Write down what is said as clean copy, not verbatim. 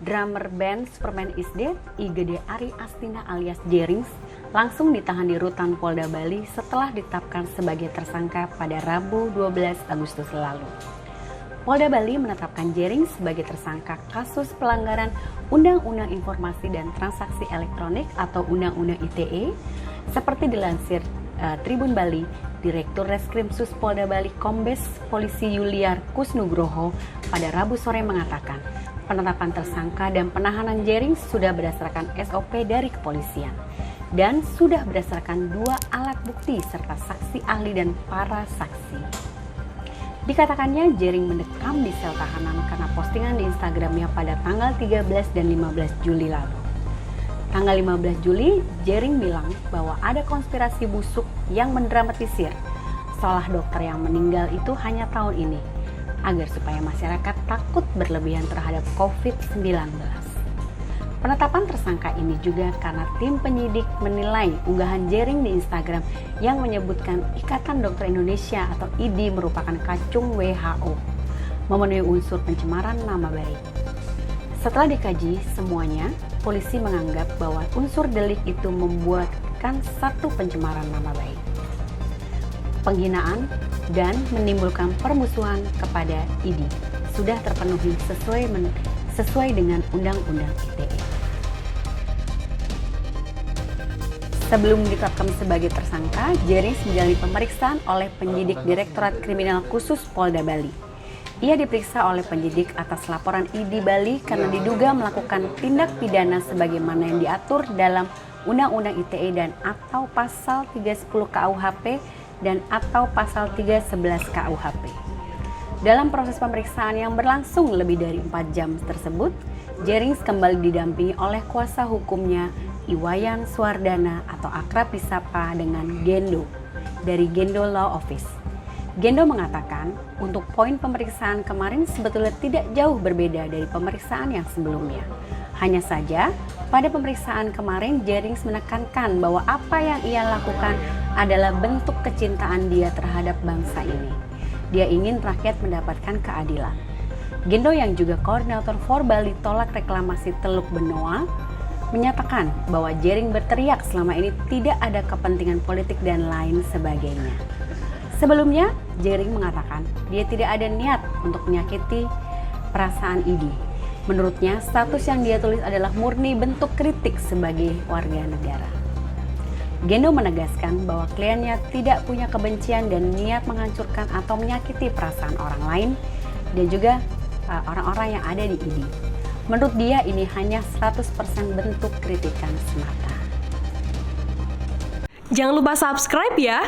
drummer band Superman is Dead, Igede Ari Astina alias Jerings, langsung ditahan di rutan Polda Bali setelah ditetapkan sebagai tersangka pada Rabu 12 Agustus lalu. Polda Bali menetapkan Jerings sebagai tersangka kasus pelanggaran Undang-Undang Informasi dan Transaksi Elektronik atau Undang-Undang ITE, seperti dilansir Tribun Bali. Direktur Reskrimsus Polda Bali Kombes Polisi Yuliar Kusnugroho pada Rabu sore mengatakan penetapan tersangka dan penahanan Jerings sudah berdasarkan SOP dari kepolisian dan sudah berdasarkan 2 alat bukti serta saksi ahli dan para saksi. Dikatakannya Jering mendekam di sel tahanan karena postingan di Instagramnya pada tanggal 13 dan 15 Juli lalu. Tanggal 15 Juli, Jering bilang bahwa ada konspirasi busuk yang mendramatisir seolah dokter yang meninggal itu hanya tahun ini, agar supaya masyarakat takut berlebihan terhadap COVID-19. Penetapan tersangka ini juga karena tim penyidik menilai unggahan Jering di Instagram yang menyebutkan Ikatan Dokter Indonesia atau IDI merupakan kacung WHO, memenuhi unsur pencemaran nama baik. Setelah dikaji semuanya, polisi menganggap bahwa unsur delik itu membuatkan satu pencemaran nama baik, penghinaan, dan menimbulkan permusuhan kepada IDI sudah terpenuhi sesuai dengan Undang-Undang ITE. Sebelum ditetapkan sebagai tersangka, Jerings menjalani pemeriksaan oleh penyidik Direktorat Kriminal Khusus Polda Bali. Ia diperiksa oleh penyidik atas laporan IDI Bali karena diduga melakukan tindak pidana sebagaimana yang diatur dalam Undang-Undang ITE dan atau pasal 310 KUHP dan atau pasal 311 KUHP. Dalam proses pemeriksaan yang berlangsung lebih dari 4 jam tersebut, Jerings kembali didampingi oleh kuasa hukumnya Iwayan Suwardana atau akrab disapa dengan Gendo dari Gendo Law Office. Gendo mengatakan untuk poin pemeriksaan kemarin sebetulnya tidak jauh berbeda dari pemeriksaan yang sebelumnya. Hanya saja pada pemeriksaan kemarin Jerings menekankan bahwa apa yang ia lakukan adalah bentuk kecintaan dia terhadap bangsa ini. Dia ingin rakyat mendapatkan keadilan. Gendo yang juga koordinator For Bali Tolak Reklamasi Teluk Benoa menyatakan bahwa Jering berteriak selama ini tidak ada kepentingan politik dan lain sebagainya. Sebelumnya, Jering mengatakan dia tidak ada niat untuk menyakiti perasaan IDI. Menurutnya, status yang dia tulis adalah murni bentuk kritik sebagai warga negara. Gendo menegaskan bahwa kliennya tidak punya kebencian dan niat menghancurkan atau menyakiti perasaan orang lain dan juga orang-orang yang ada di IDI. Menurut dia ini hanya 100% bentuk kritikan semata. Jangan lupa subscribe ya!